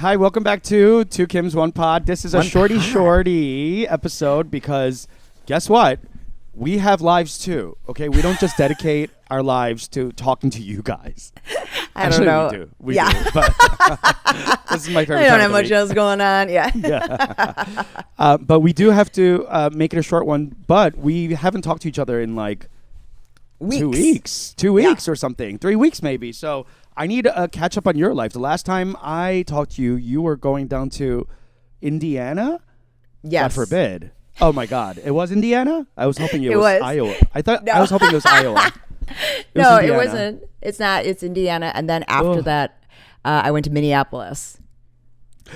Hi, welcome back to Two Kims One Pod. This is a shorty episode because guess what? We have lives too. Okay, we don't just dedicate our lives to talking to you guys. Actually, don't know. We do. But this is my favorite. I don't time have of the much week. else going on. Yeah. Yeah. But we do have to make it a short one. But we haven't talked to each other in like 2 weeks. 2 weeks or something. 3 weeks maybe. So I need a catch up on your life. The last time I talked to you, you were going down to Indiana. Yes. God forbid. Oh my God! It was Indiana. I was hoping it was Iowa. I thought No. I was hoping it was Iowa. No, Indiana. it wasn't. It's not. It's Indiana. And then after that, I went to Minneapolis.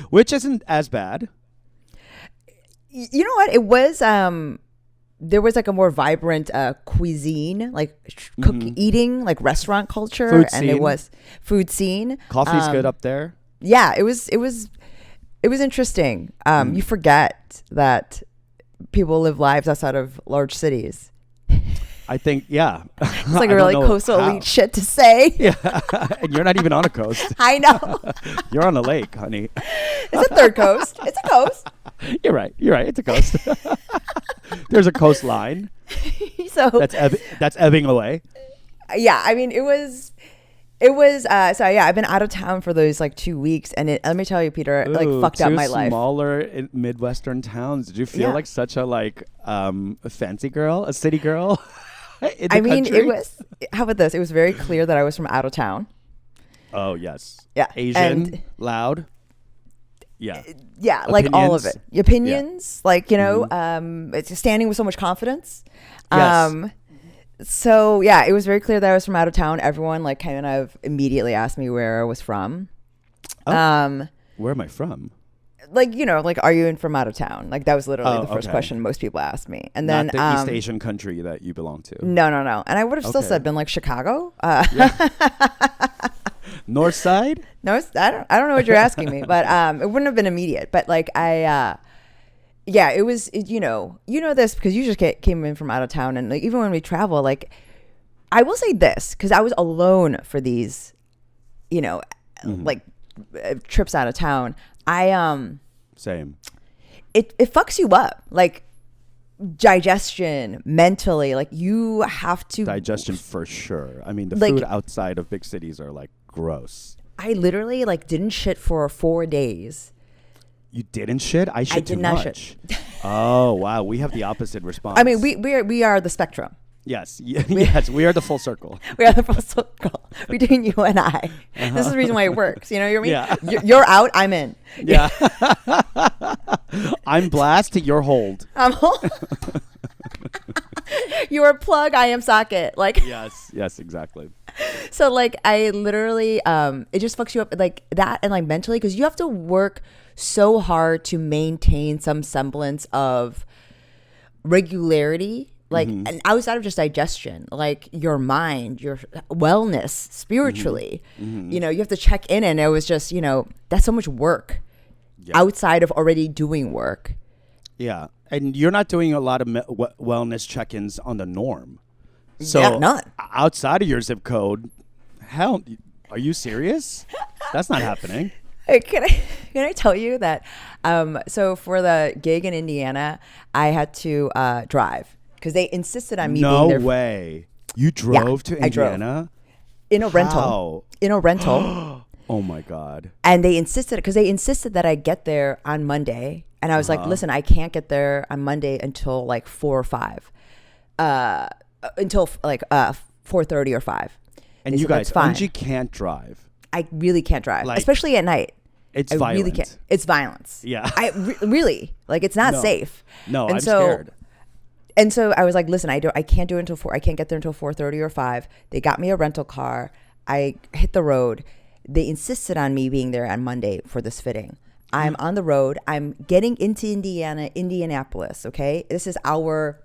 Which isn't as bad. You know what? It was. There was like a more vibrant cuisine, like eating, like restaurant culture, Food and scene. it was food scene. Coffee's good up there. Yeah, it was interesting. You forget that people live lives outside of large cities. I think, yeah. It's like a really coastal elite shit to say. Yeah, and you're not even on a coast. I know. You're on a lake, honey. It's a third coast. It's a coast. You're right. It's a coast. There's a coastline So that's ebbing away. yeah, I mean, it was. So yeah, I've been out of town for those like 2 weeks, and let me tell you, Peter, it like fucked up my life. Smaller Midwestern towns. Did you feel Yeah. like such a fancy girl, a city girl? I mean, it was. How about this? It was very clear that I was from out of town. Oh yes. Yeah, Asian, and loud. Yeah. yeah, like all of it. Opinions? Opinions, like it's standing with so much confidence. Yes. So yeah, it was very clear that I was from out of town. Everyone like kind of immediately asked me where I was from. Oh. Where am I from? Like are you from out of town? Like that was literally the first okay. question most people asked me. And then Not the East Asian country that you belong to. No. And I would have still Okay. said been like Chicago. North side? No, I don't know what you're asking me, but it wouldn't have been immediate. But like it was you know this because you just came in from out of town, and like even when we travel, like I will say this because I was alone for these, like trips out of town. Same. It fucks you up, like digestion, mentally. Like you have to Digestion for sure. I mean, the Like- food outside of big cities are like gross. I literally like didn't shit for 4 days. You didn't shit? I shit did too not much. shit. Oh wow, we have the opposite response. I mean, we are the spectrum. yes, yes, we are the full circle. We are the full circle between you and I. This is the reason why it works. You know what I mean? Yeah. You're out, I'm in. Yeah. I'm blast, you're hold. You are plug, I am socket. Like Yes, exactly. so like I literally it just fucks you up like that and like mentally because you have to work so hard to maintain some semblance of regularity. Like and outside of just digestion, like your mind, your wellness spiritually, you have to check in, and it was just that's so much work outside of already doing work. Yeah, and you're not doing a lot of wellness check-ins on the norm. So Yeah, none. outside of your zip code, hell, are you serious? That's not happening. Hey, can I tell you that? So for the gig in Indiana, I had to drive because they insisted on me being there. No way. You drove to I drove. Indiana? In a rental. How? In a rental. Oh my God. And they insisted that I get there on Monday. And I was like, listen, I can't get there on Monday until like 4 or 5. Until like 4:30 or 5. And They you said, guys, "That's fine." Angie can't drive. I really can't drive, Like, especially at night. It's I violent. really can't. It's violence. Yeah. Really, like it's not No. safe. No, And I'm so, scared. And so I was like, listen, I can't do it until 4. I can't get there until 4:30 or 5. They got me a rental car. I hit the road. They insisted on me being there on Monday for this fitting. I'm on the road. I'm getting into Indianapolis. Okay, this is hour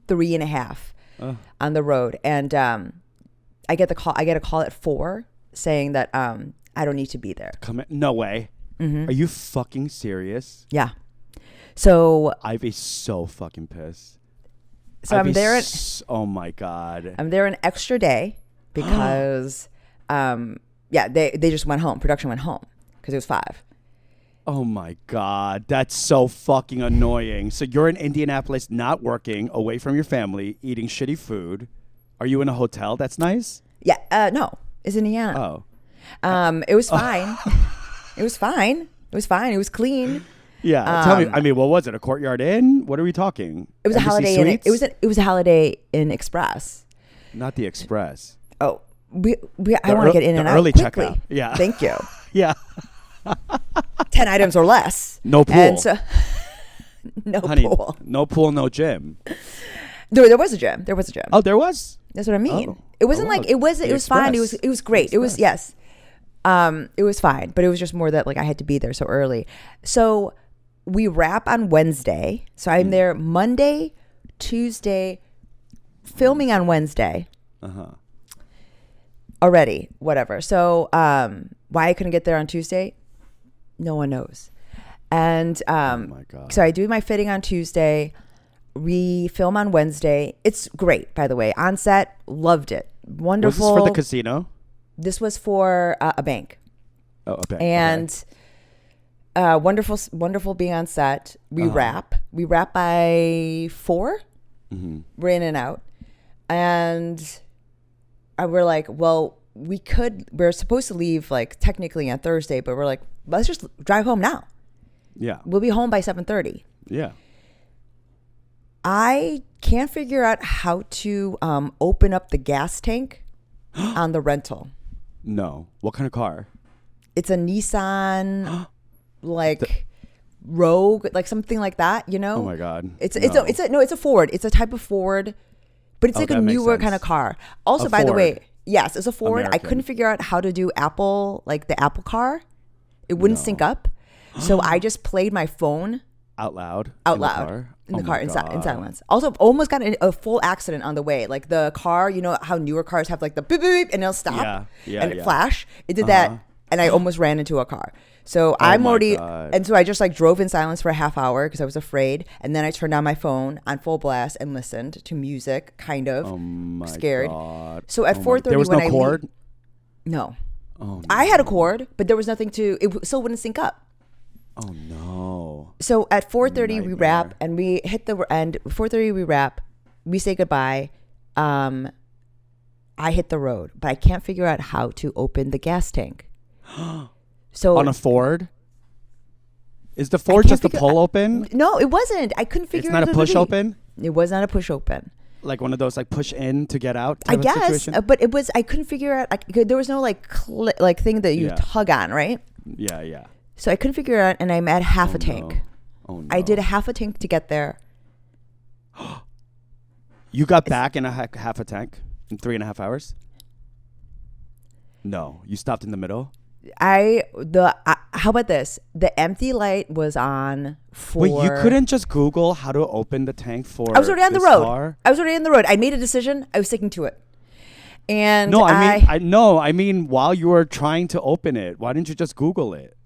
3.5 on the road, and I get the call. I get a call at 4 saying that I don't need to be there. Come in. No way. Are you fucking serious? Yeah. So I'd be so fucking pissed. So I'm there. Oh my God. I'm there an extra day because, they just went home. Production went home because it was 5. Oh my God, that's so fucking annoying. So you're in Indianapolis, not working, away from your family, eating shitty food. Are you in a hotel? That's nice. Yeah. No, it's Indiana. It was fine. It was fine. It was fine. It was clean. Yeah. Tell me. I mean, what was it? A Courtyard Inn? What are we talking? It was Embassy a Holiday Inn. Suites? It was a Holiday Inn Express. Not the Express. Oh, I want to get in and out early quickly. checkout. Yeah. Thank you. Yeah. 10 items or less. No pool. And so, no Honey, pool. no pool, no gym. There was a gym. There was a gym. Oh, there was? That's what I mean. Oh. It wasn't Oh, like wow. it was. The It was fine. It was great. The It was yes. It was fine, but it was just more that like I had to be there so early. So we wrap on Wednesday. So I'm there Monday, Tuesday, filming on Wednesday. Already, whatever. So why I couldn't get there on Tuesday, no one knows. And Oh my God. so I do my fitting on Tuesday. We film on Wednesday. It's great, by the way. On set, loved it. Was Wonderful. this for the casino? This was for a bank. Oh, okay. And wonderful being on set. We wrap by 4. We're in and out, and we're like, well, we're supposed to leave like technically on Thursday, but we're like, let's just drive home now. Yeah. We'll be home by 7:30. Yeah. I can't figure out how to open up the gas tank on the rental. No. What kind of car? It's a Nissan, like Rogue, like something like that. You know? Oh my God. It's a Ford. It's a type of Ford, but it's like a that makes newer sense. kind of car. Also, A by the Ford. way, yes, it's a Ford. I American. couldn't figure out how to do Apple, like the Apple Car. It wouldn't sync up, so I just played my phone Out loud? out In loud the car? in the Oh car my in God. silence. Also, almost got a full accident on the way. Like the car, you know how newer cars have like the beep beep, and it'll stop and it flash. It did that, and I almost ran into a car. So I'm my already, God. and so I just like drove in silence for a half hour because I was afraid, and then I turned on my phone on full blast and listened to music, kind of Oh my scared. God. So at Oh my- 4:30 there was when no I cord? leave- no, Oh no. I had a cord, but there was nothing to. It still wouldn't sync up. Oh no. So at 4:30 we wrap Nightmare. and we hit the end. 4:30 we wrap. We say goodbye. I hit the road, but I can't figure out how to open the gas tank. So On a Ford? Is the Ford can't just a figure- pull open? no, it wasn't. I couldn't figure It's it out. not a push open? It was not a push open. Like one of those like push in to get out I type of guess, situation? but it was. I couldn't figure out. There was no like like thing that you Yeah. tug on, right? Yeah, yeah. So I couldn't figure it out, and I'm at half a tank. No. Oh no. I did a half a tank to get there. You got back in a half a tank in 3.5 hours? No. You stopped in the middle? How about this? The empty light was on for. Wait, you couldn't just Google how to open the tank for I was already on the this road. car? I was already on the road. I made a decision. I was sticking to it. And No, I mean while you were trying to open it, why didn't you just Google it?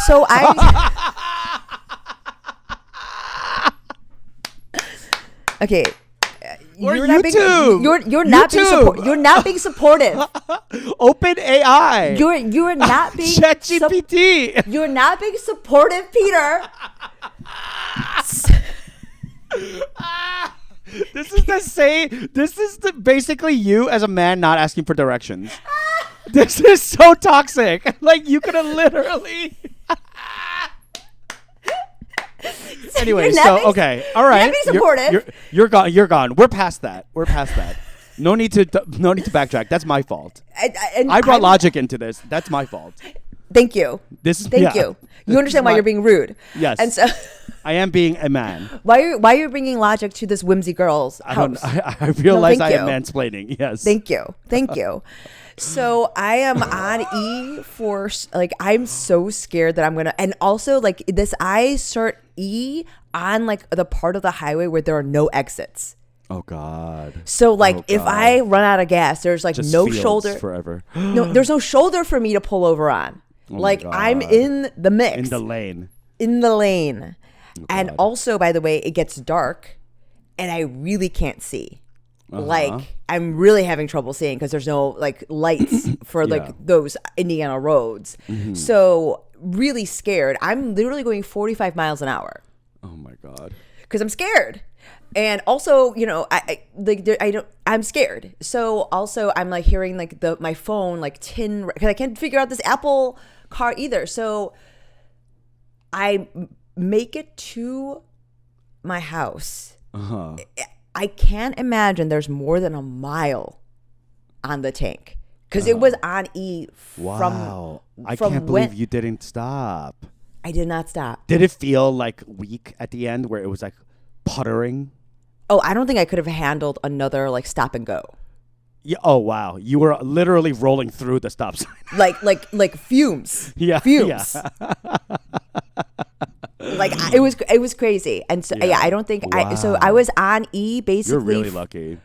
so I. Okay. Or You're not being, YouTube. you're not being YouTube. you're not being supportive. Open AI. You're not being ChatGPT. you're not being supportive, Peter. This is the same. This is basically you as a man not asking for directions. This is so toxic. Like you could have literally. Anyway, You're not so being- okay, all right. you're not being supportive. You're gone. You're gone. We're past that. We're past that. No need to backtrack. That's my fault. And I brought I'm- logic into this. That's my fault. Thank you. This. Thank yeah. you. You understand why you're being rude. Yes. And so I am being a man. why you're bringing logic to this whimsy girl's house? I realize thank I am you. mansplaining. Yes. Thank you. Thank you. So I am on E for like I'm so scared that I'm gonna, and also like this I start E on like the part of the highway where there are no exits. Oh God. So like Oh, if God. I run out of gas, there's like Just no fields shoulder. forever. No, there's no shoulder for me to pull over on. Oh my like I'm God. in the mix. In the lane. In the lane. And God. also, by the way, it gets dark and I really can't see. Like I'm really having trouble seeing because there's no like lights for like those Indiana roads. So really scared. I'm literally going 45 miles an hour. Oh my God. Because I'm scared. And also, you know, I'm scared. So also I'm like hearing like my phone like because I can't figure out this Apple car either. So I make it to my house. I can't imagine there's more than a mile on the tank because it was on E from. I can't believe you didn't stop. I did not stop. Did it feel like weak at the end where it was like puttering? Oh, I don't think I could have handled another like stop and go. Yeah. Oh wow, you were literally rolling through the stop sign. like fumes. Yeah. Fumes. Yeah. Like it was crazy, and so I don't think So I was on E basically. You're really lucky,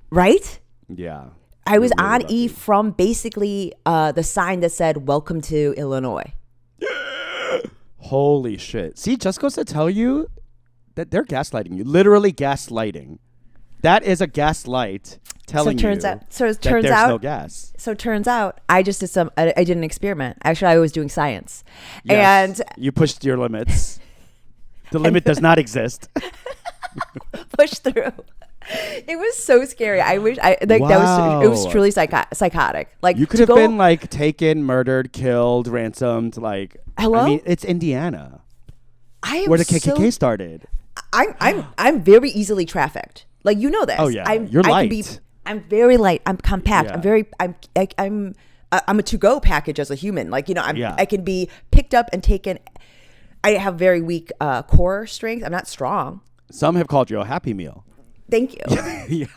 right? Yeah. I was really on lucky. E from basically the sign that said "Welcome to Illinois." Holy shit! See, just goes to tell you that they're gaslighting you. Literally gaslighting. That is a gaslight telling you that there's no gas. So it turns out I just did I did an experiment. Actually, I was doing science. Yes, and you pushed your limits. The limit does not exist. Push through. It was so scary. I wish it was truly psychotic. Like you could have been like taken, murdered, killed, ransomed. Like hello, I mean, it's Indiana, where the KKK started. I'm very easily trafficked. Like you know this. Oh yeah, you're light. I'm very light. I'm compact. Yeah. I'm a to-go package as a human. Like you know, I can be picked up and taken. I have very weak core strength. I'm not strong. Some have called you a Happy Meal. Thank you.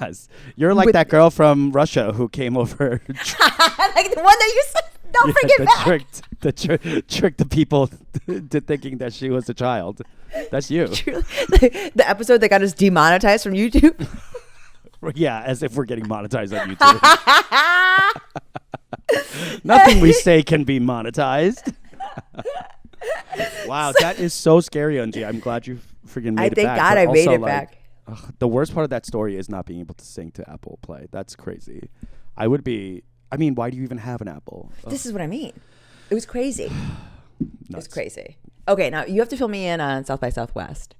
Yes, you're like that girl from Russia who came over. Like the one that you said. Don't forget back. Tricked the people to thinking that she was a child. That's you. The episode that got us demonetized from YouTube. Yeah, as if we're getting monetized on YouTube. Nothing we say can be monetized. Wow, that is so scary, Angie. I'm glad you freaking made it back. Thank God I made it back. The worst part of that story is not being able to sync to Apple Play. That's crazy. I mean, why do you even have an Apple? This is what I mean. It was crazy. It was crazy. Okay, now you have to fill me in on South by Southwest.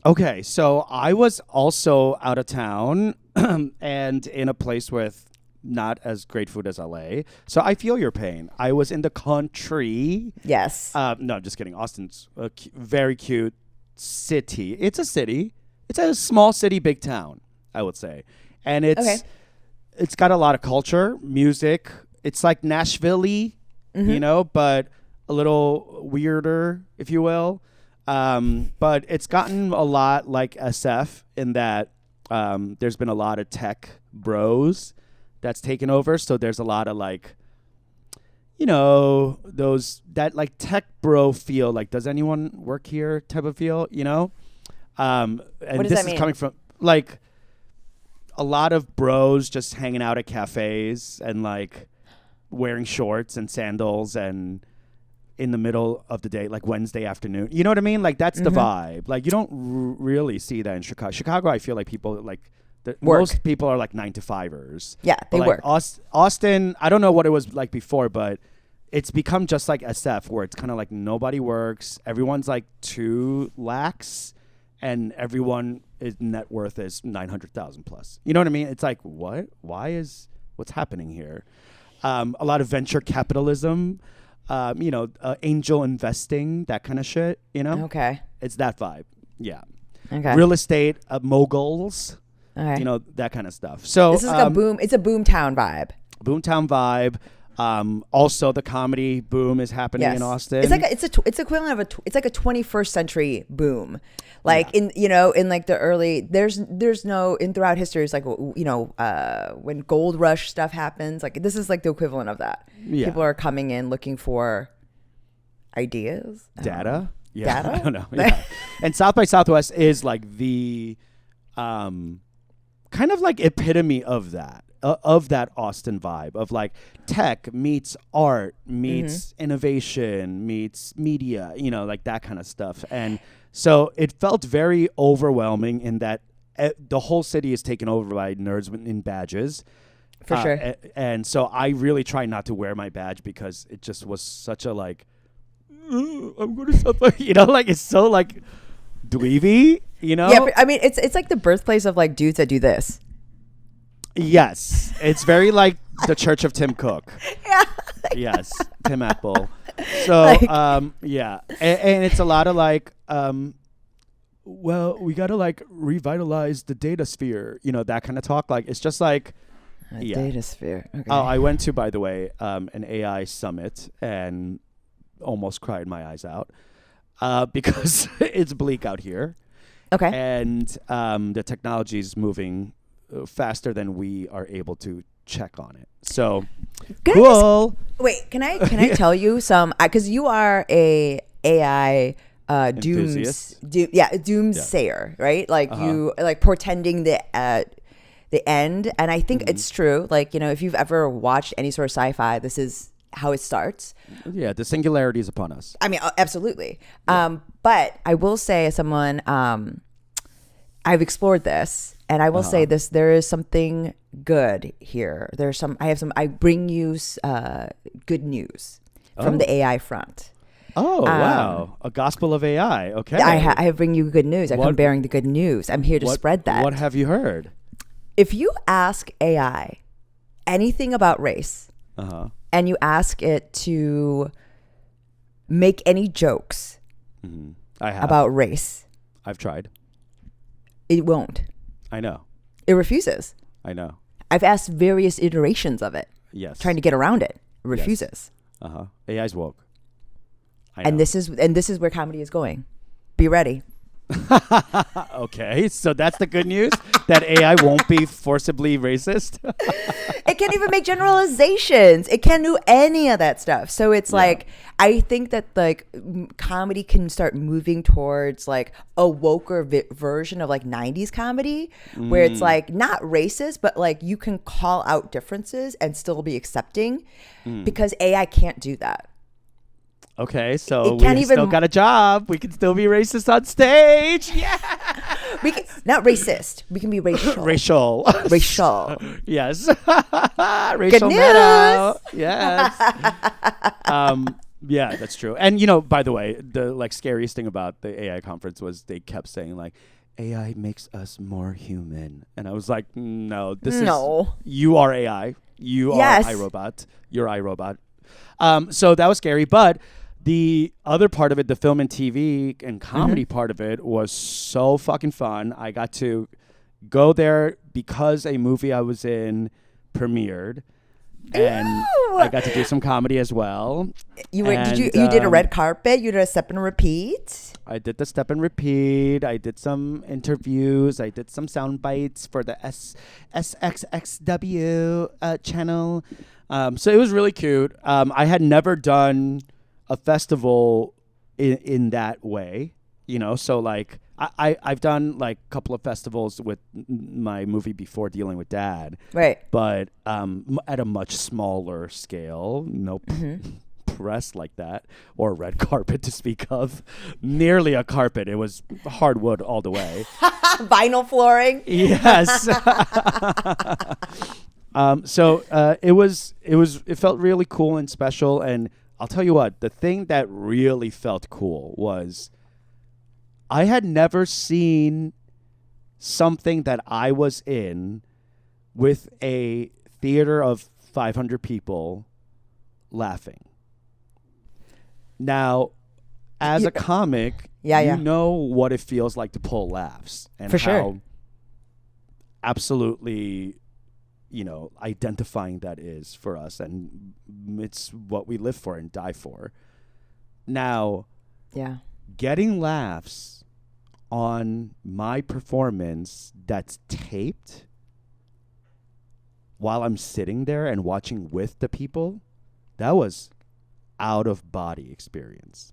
Okay, so I was also out of town and in a place with not as great food as LA. So I feel your pain. I was in the country. Yes. No, I'm just kidding. Austin's a very cute city. It's a city. It's a small city, big town, I would say. And it's got a lot of culture, music. It's like Nashville-y, you know, but a little weirder, if you will. But it's gotten a lot like SF in that there's been a lot of tech bros that's taken over. So there's a lot of like, you know, that like tech bro feel, like, does anyone work here type of feel, you know? And what does this that mean? Is coming from like a lot of bros just hanging out at cafes and like wearing shorts and sandals and in the middle of the day, like Wednesday afternoon. You know what I mean? Like that's the vibe. Like you don't really see that in Chicago. Chicago, I feel like people like most people are like 9-to-5ers. Yeah, they work. Austin, I don't know what it was like before, but it's become just like SF where it's kind of like nobody works. Everyone's like too lax. And everyone net worth is 900,000 plus. You know what I mean? It's like, what? What's happening here? A lot of venture capitalism, you know, angel investing, that kind of shit. You know? Okay. It's that vibe. Yeah. Okay. Real estate moguls. Okay. You know, that kind of stuff. So this is like a boom. It's a boomtown vibe. Boomtown vibe. Also, the comedy boom is happening in Austin. It's like it's equivalent of it's like a 21st century boom, like in like the early there's no throughout history it's like you know when gold rush stuff happens, like this is like the equivalent of that. Yeah. People are coming in looking for ideas, data. Data. I don't know. Yeah. And South by Southwest is like the kind of like epitome of that. Of that Austin vibe of like tech meets art meets innovation meets media, you know, like that kind of stuff. And so it felt very overwhelming in that the whole city is taken over by nerds in badges. For sure. And so I really try not to wear my badge because it just was such a like, I'm going to suffer. Like it's so like dweeby, Yeah, I mean, it's like the birthplace of like dudes that do this. Yes, it's very like the Church of Tim Cook. Yeah. Yes, Tim Apple. So, yeah, and it's a lot of like, well, we got to like revitalize the data sphere, that kind of talk. Like, it's just like, Data sphere. Okay. Oh, I went to, by the way, an AI summit and almost cried my eyes out because it's bleak out here. Okay. And the technology is moving faster than we are able to check on it. So, cool. Wait, can I tell you some? Because you are a AI doomsayer, right? Like you like portending the end, and I think it's true. Like if you've ever watched any sort of sci-fi, this is how it starts. Yeah, the singularity is upon us. I mean, absolutely. Yeah. But I will say, as someone, I've explored this, and I will say this: there is something good here. I bring you good news from the AI front. Oh, wow. A gospel of AI. Okay. I bring you good news. I come bearing the good news. I'm here to spread that. What have you heard? If you ask AI anything about race, and you ask it to make any jokes about race, I've tried. It won't. I know. It refuses. I know. I've asked various iterations of it. Yes. Trying to get around it. It refuses. Yes. AI's woke. And this is where comedy is going. Be ready. Okay, so that's the good news, that AI won't be forcibly racist. It can't even make generalizations. It can't do any of that stuff. So it's like, I think that like comedy can start moving towards like a woker version of like 90s comedy, where it's like not racist, but like you can call out differences and still be accepting, because AI can't do that. Okay, so we still got a job. We can still be racist on stage. Yeah. We can, not racist. We can be racial. Racial. Yes. Racial meta. Yes. Yeah, that's true. And by the way, the like scariest thing about the AI conference was they kept saying like, AI makes us more human, and I was like, no, you are AI. You are iRobot. You're iRobot. So that was scary, but the other part of it, the film and TV and comedy part of it, was so fucking fun. I got to go there because a movie I was in premiered, and I got to do some comedy as well. You did a red carpet? You did a step and repeat? I did the step and repeat. I did some interviews. I did some sound bites for the SXXW channel. So it was really cute. I had never done a festival in that way, so like I've done like a couple of festivals with my movie before, Dealing with Dad, right? But at a much smaller scale. Press like that, or red carpet to speak of. Nearly a carpet. It was hardwood all the way. Vinyl flooring. Yes. So it felt really cool and special. And I'll tell you what, the thing that really felt cool was I had never seen something that I was in with a theater of 500 people laughing. Now, as a comic, you know what it feels like to pull laughs, and for how sure. Absolutely, identifying that is for us, and it's what we live for and die for. Now, getting laughs on my performance that's taped while I'm sitting there and watching with the people, that was out of body experience.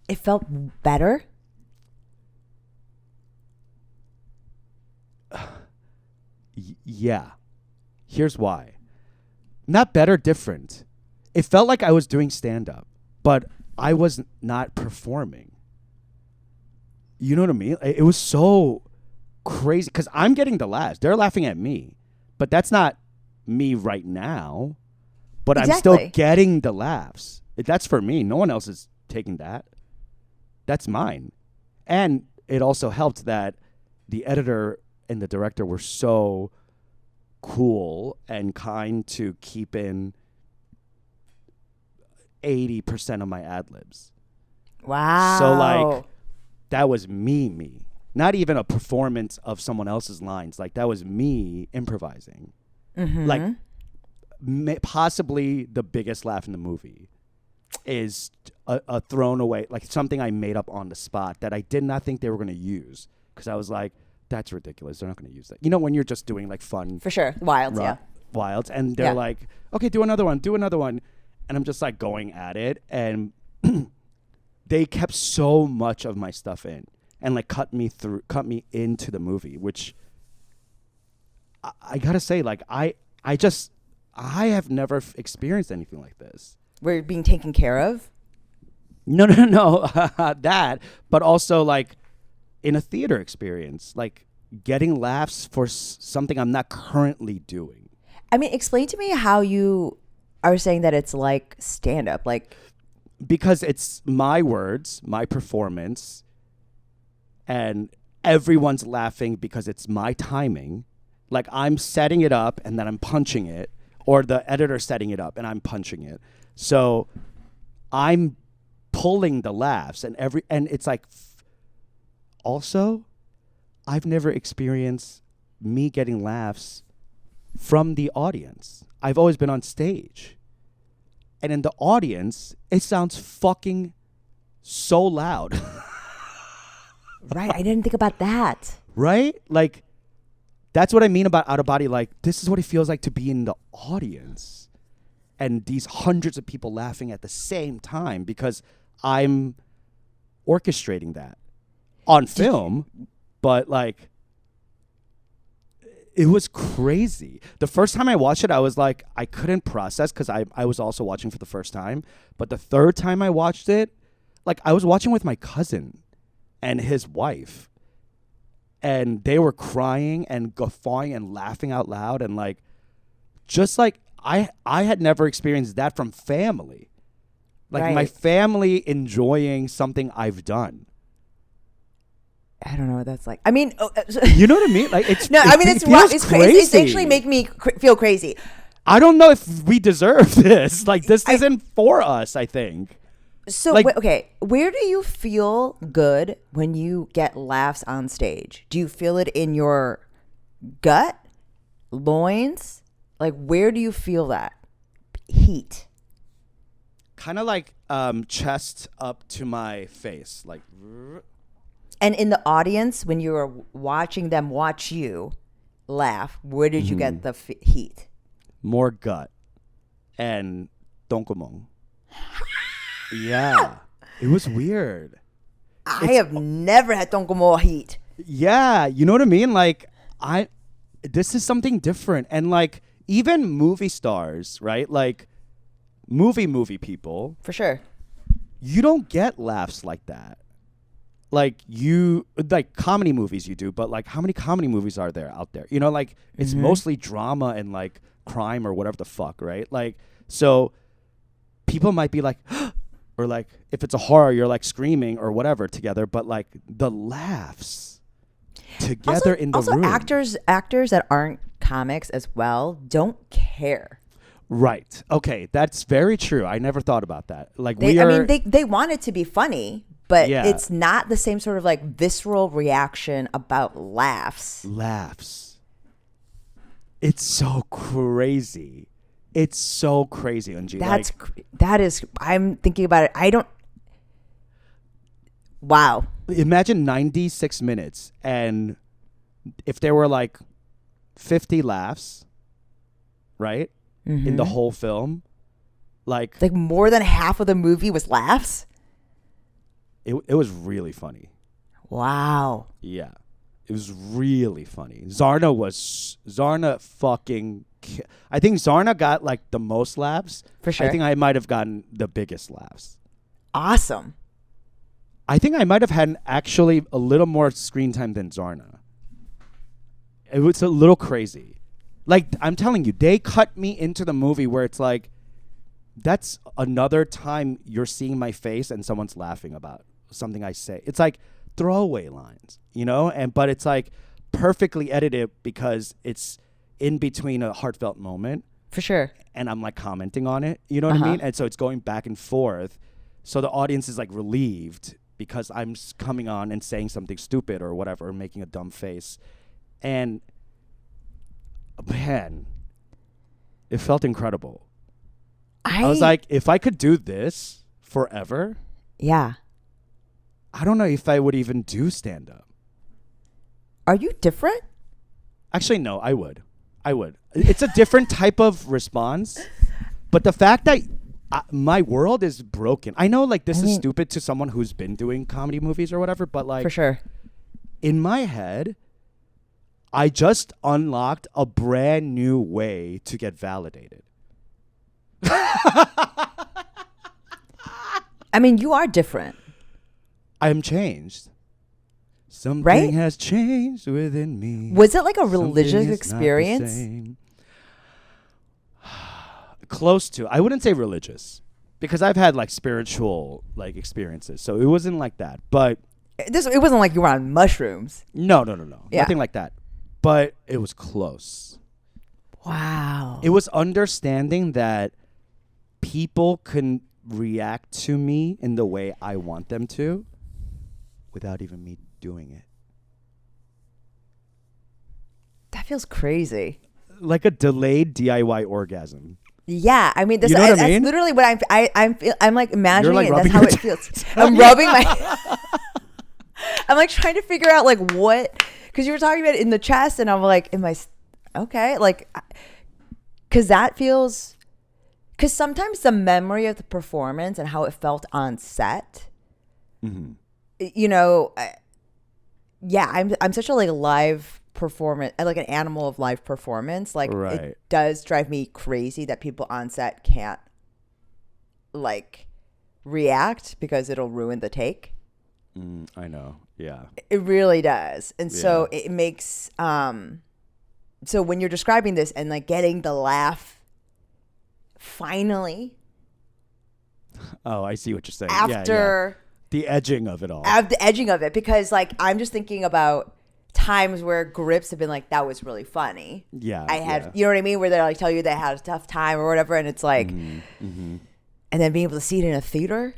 It felt better. Yeah. Here's why. Not better, different. It felt like I was doing stand-up, but I was not performing. You know what I mean? It was so crazy because I'm getting the laughs. They're laughing at me, but that's not me right now. But I'm still getting the laughs. That's for me. No one else is taking that. That's mine. And it also helped that the editor and the director were so cool and kind to keep in 80% of my ad-libs. Wow. So, like, that was me. Not even a performance of someone else's lines. Like, that was me improvising. Mm-hmm. Like, possibly the biggest laugh in the movie is a thrown away, like something I made up on the spot that I did not think they were going to use. Because I was like, that's ridiculous. They're not going to use that. You know, when you're just doing, like, fun. For sure. Wilds, yeah. Wilds. And they're like, okay, do another one. And I'm just, like, going at it. And they kept so much of my stuff in. And, like, cut me into the movie, which I gotta say, like, I have never experienced anything like this. We're being taken care of? No. That, but also, like, in a theater experience, like, getting laughs for something I'm not currently doing. I mean, explain to me how you are saying that it's like stand-up, like... Because it's my words, my performance, and everyone's laughing because it's my timing. Like, I'm setting it up and then I'm punching it, or the editor's setting it up and I'm punching it. So I'm pulling the laughs, and it's like, also, I've never experienced me getting laughs from the audience. I've always been on stage. And in the audience, it sounds fucking so loud. Right, I didn't think about that. Right? Like, that's what I mean about out of body. Like, this is what it feels like to be in the audience. And these hundreds of people laughing at the same time because I'm orchestrating that on film. But, like, it was crazy. The first time I watched it, I was like, I couldn't process because I was also watching for the first time. But the third time I watched it, like, I was watching with my cousin and his wife. And they were crying and guffawing and laughing out loud. And, like, just like I had never experienced that from family. Like, my family enjoying something I've done. I don't know what that's like. I mean, you know what I mean? Like, it's no. I mean, it's crazy. It's actually making me feel crazy. I don't know if we deserve this. Like, this isn't for us, I think. So, like, okay, where do you feel good when you get laughs on stage? Do you feel it in your gut, loins? Like, where do you feel that heat? Kind of like chest up to my face, like. And in the audience, when you were watching them watch you laugh, where did you get the heat? More gut and tonkomong. Yeah, it was weird. I have never had tonkomo heat. Yeah, you know what I mean? Like, this is something different. And, like, even movie stars, right? Like, movie people. For sure. You don't get laughs like that. Like, comedy movies you do, but, like, how many comedy movies are there out there? You know, like, it's mostly drama and, like, crime or whatever the fuck, right? Like, so people might be like, or, like, if it's a horror, you're, like, screaming or whatever together, but, like, the laughs together in the room. Also, actors that aren't comics as well don't care. Right. Okay, that's very true. I never thought about that. Like, they want it to be funny. But it's not the same sort of, like, visceral reaction about laughs. It's so crazy. It's so crazy, Unji. That is, I'm thinking about it. Wow. Imagine 96 minutes, and if there were, like, 50 laughs, right, in the whole film, like more than half of the movie was laughs? It was really funny. Wow. Yeah. It was really funny. Zarna fucking... I think Zarna got, like, the most laughs. For sure. I think I might have gotten the biggest laughs. Awesome. I think I might have had actually a little more screen time than Zarna. It was a little crazy. Like, I'm telling you, they cut me into the movie where it's like, that's another time you're seeing my face and someone's laughing about something I say. It's like throwaway lines, you know? But it's like perfectly edited because it's in between a heartfelt moment. For sure. And I'm like commenting on it, you know what I mean? And so it's going back and forth. So the audience is like relieved because I'm coming on and saying something stupid or whatever, or making a dumb face. And man, it felt incredible. I was like, if I could do this forever, yeah, I don't know if I would even do stand-up. Are you different? Actually, no, I would. It's a different type of response, but the fact that my world is broken. I know, like, this is stupid to someone who's been doing comedy movies or whatever, but like, for sure, in my head, I just unlocked a brand new way to get validated. I mean, you are different. I'm changed. Something has changed within me. Was it like a religious experience? Close to. I wouldn't say religious, because I've had like spiritual like experiences, so it wasn't like that. But it wasn't like you were on mushrooms. No. Yeah. Nothing like that. But it was close. Wow. It was understanding that people can react to me in the way I want them to without even me doing it. That feels crazy. Like a delayed DIY orgasm. Yeah, I mean, that's literally what I'm like imagining, like it. That's how it feels. I'm rubbing my. I'm like trying to figure out like what, because you were talking about it in the chest, and I'm like, am I okay? Like, because that feels. Because sometimes the memory of the performance and how it felt on set, you know, I'm such a like live performance, like an animal of live performance. Like it does drive me crazy that people on set can't like react because it'll ruin the take. I know. Yeah. It really does. And so it makes, so when you're describing this and like getting the laugh finally. Oh, I see what you're saying. After the edging of it all. The edging of it, because like I'm just thinking about times where grips have been like, that was really funny. Yeah. I had, you know what I mean? Where they like tell you they had a tough time or whatever, and it's like, and then being able to see it in a theater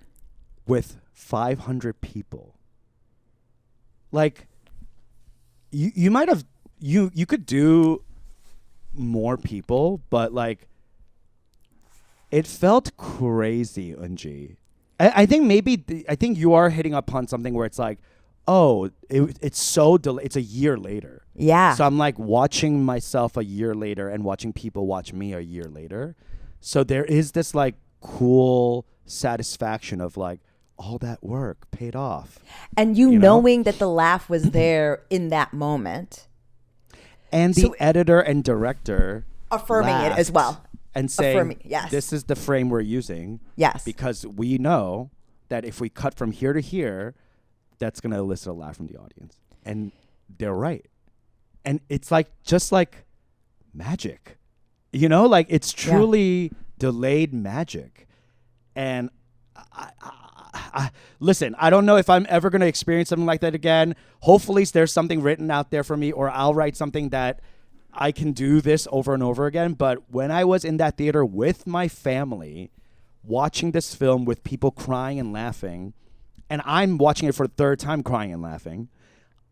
with 500 people. Like, you might have, you could do more people, but like, it felt crazy, Eunji. I think maybe I think you are hitting upon something where it's like, oh, it's so it's a year later. Yeah. So I'm like watching myself a year later and watching people watch me a year later. So there is this like cool satisfaction of like all that work paid off. And you knowing that the laugh was there in that moment. And the editor and director affirming it as well. And saying, this is the frame we're using. Yes. Because we know that if we cut from here to here, that's going to elicit a laugh from the audience. And they're right. And it's like, just like magic. You know, like it's truly delayed magic. And I listen, I don't know if I'm ever going to experience something like that again. Hopefully there's something written out there for me, or I'll write something that I can do this over and over again. But when I was in that theater with my family, watching this film with people crying and laughing, and I'm watching it for the third time crying and laughing,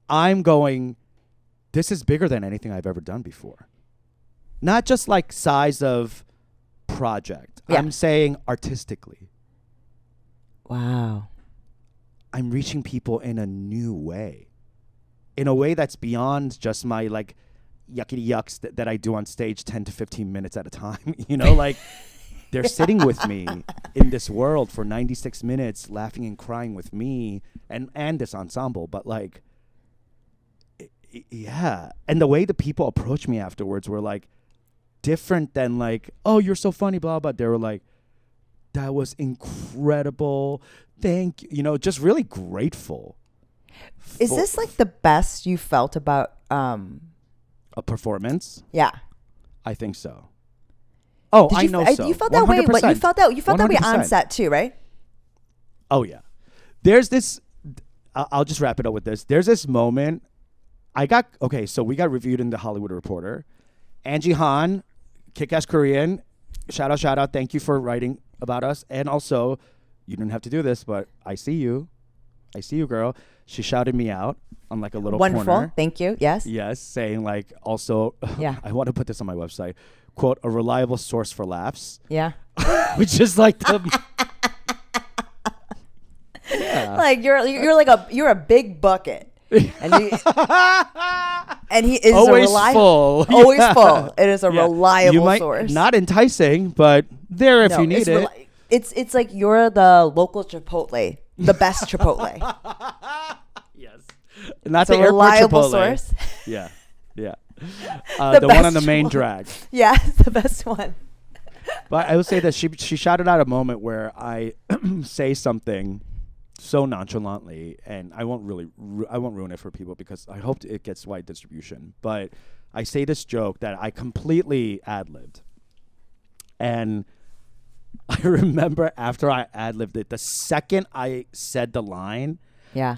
I'm going, this is bigger than anything I've ever done before. Not just like size of project. Yeah. I'm saying artistically. Wow. I'm reaching people in a new way. In a way that's beyond just my like yuckity yucks that I do on stage 10 to 15 minutes at a time. You know, like they're sitting with me in this world for 96 minutes, laughing and crying with me and this ensemble. But like, yeah. And the way the people approached me afterwards were like different than like, oh, you're so funny, blah, blah. They were like, that was incredible. Thank you. You know, just really grateful. Is this like the best you felt about a performance? Yeah. I think so. Oh, Did I you know f- so. You felt that way, but you felt that way on 100%. set too, right? Oh yeah. There's this. I'll just wrap it up with this. There's this moment. So we got reviewed in the Hollywood Reporter. Angie Han, kick-ass Korean. Shout out. Thank you for writing about us. And also, you didn't have to do this, but I see you, girl. She shouted me out on like a little Wonderful. corner. Thank you. Yes. Yes, saying like also. Yeah. I want to put this on my website. Quote, a reliable source for laughs. Yeah. Which is like the. Yeah. Like you're a big bucket. And he is always full. full. Always Yeah. full. It is a Yeah. reliable You might, source. Not enticing, but there if No, you need it. It's like you're the local Chipotle, the best Chipotle. Yes. Not It's a the airport reliable Chipotle. source. Yeah. Yeah. The The one on best the main one. drag. Yeah, it's the best one. But I would say that she shouted out a moment where I say something so nonchalantly, and I won't ruin it for people because I hope it gets wide distribution. But I say this joke that I completely ad-libbed, and I remember after I ad-libbed it, the second I said the line, Yeah.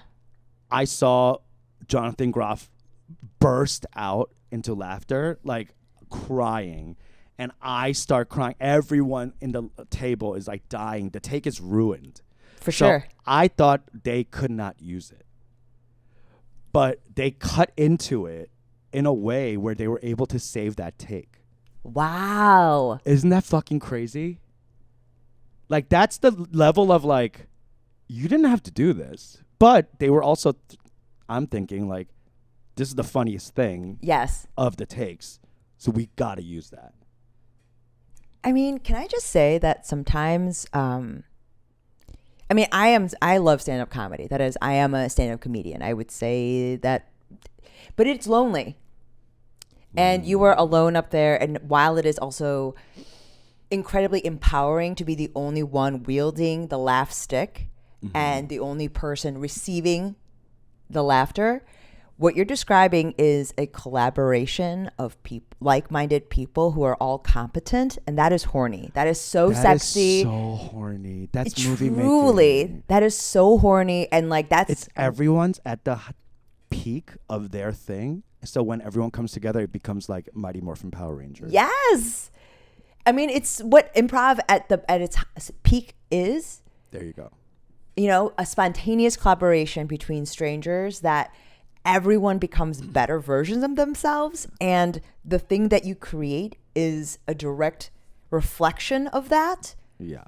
I saw Jonathan Groff burst out into laughter, like crying. And I start crying. Everyone in the table is like dying. The take is ruined. For So sure. I thought they could not use it. But they cut into it in a way where they were able to save that take. Wow. Isn't that fucking crazy? Like, that's the level of like, you didn't have to do this. But they were also, I'm thinking like, this is the funniest thing Yes. of the takes. So we got to use that. I mean, can I just say that sometimes, I love stand-up comedy. That is, I am a stand-up comedian. I would say that, but it's lonely. And you are alone up there. And while it is also incredibly empowering to be the only one wielding the laugh stick and the only person receiving the laughter, what you're describing is a collaboration of like-minded people who are all competent, and that is horny. That is so sexy. That is so horny. That's movie Truly, making. that is so horny, and like It's everyone's at the peak of their thing. So when everyone comes together, it becomes like Mighty Morphin Power Rangers. Yes. I mean, it's what improv at its peak is. There you go. You know, a spontaneous collaboration between strangers that everyone becomes better versions of themselves, and the thing that you create is a direct reflection of that. Yeah.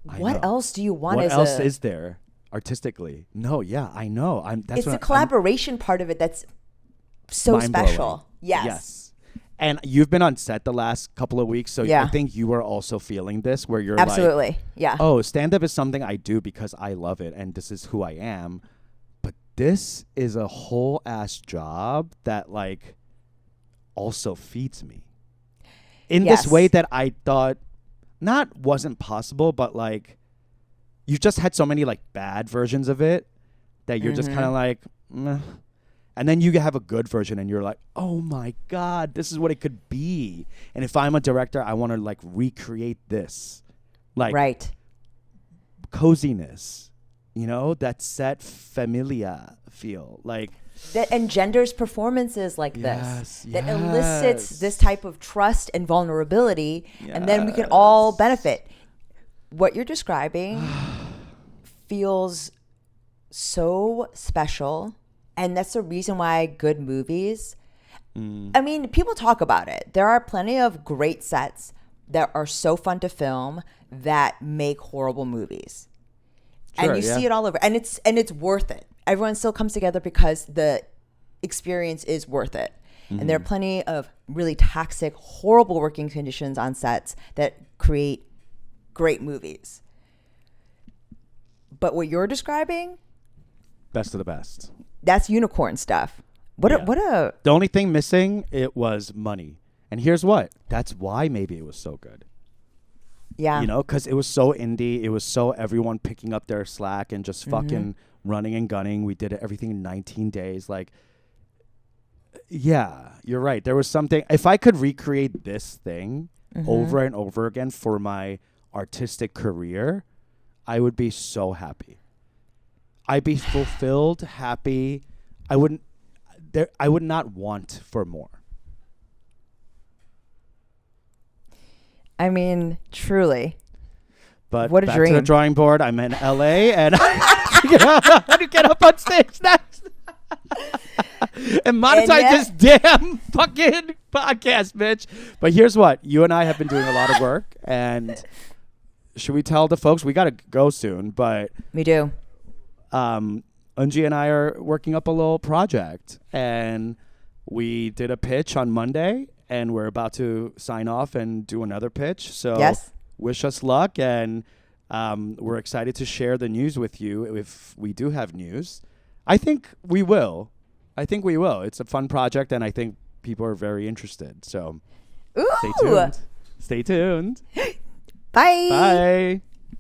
What else do you want? What else is there artistically? No, yeah, I know. It's the collaboration part of it that's so mind-blowing. special. Yes. And you've been on set the last couple of weeks, so Yeah. I think you are also feeling this where you're Absolutely. like, Yeah. oh, stand-up is something I do because I love it and this is who I am. But this is a whole ass job that like also feeds me in Yes. this way that I thought wasn't possible, but like you just had so many like bad versions of it that you're just kind of like, meh. And then you have a good version and you're like, oh my God, this is what it could be. And if I'm a director, I want to like recreate this. Like Right. coziness, you know, that set familia feel. Like That engenders performances like Yes, this. That elicits yes. this type of trust and vulnerability. And then we can all benefit. What you're describing feels so special. And that's the reason why good movies, I mean, people talk about it. There are plenty of great sets that are so fun to film that make horrible movies. Sure, and you yeah. see it all over. And it's worth it. Everyone still comes together because the experience is worth it. And there are plenty of really toxic, horrible working conditions on sets that create great movies. But what you're describing, best of the best. that's unicorn stuff. Yeah. What a The only thing missing, it was money. And here's what. That's why maybe it was so good. yeah. You know, because it was so indie. It was so everyone picking up their slack and just fucking running and gunning. We did everything in 19 days. Like, Yeah, you're right. There was something. If I could recreate this thing over and over again for my artistic career, I would be so happy. I'd be fulfilled, happy. I would not want for more. I mean, truly. But what a back dream. to the drawing board. I'm in LA and I have to get up on stage next. And monetize this damn fucking podcast, bitch. But here's what. You and I have been doing a lot of work. And should we tell the folks? We got to go soon. But we do. Unji and I are working up a little project. And we did a pitch on Monday. And we're about to sign off and do another pitch. So yes. Wish us luck. And we're excited to share the news with you if we do have news. I think we will. It's a fun project, and I think people are very interested. So Ooh. Stay tuned. Bye. Bye.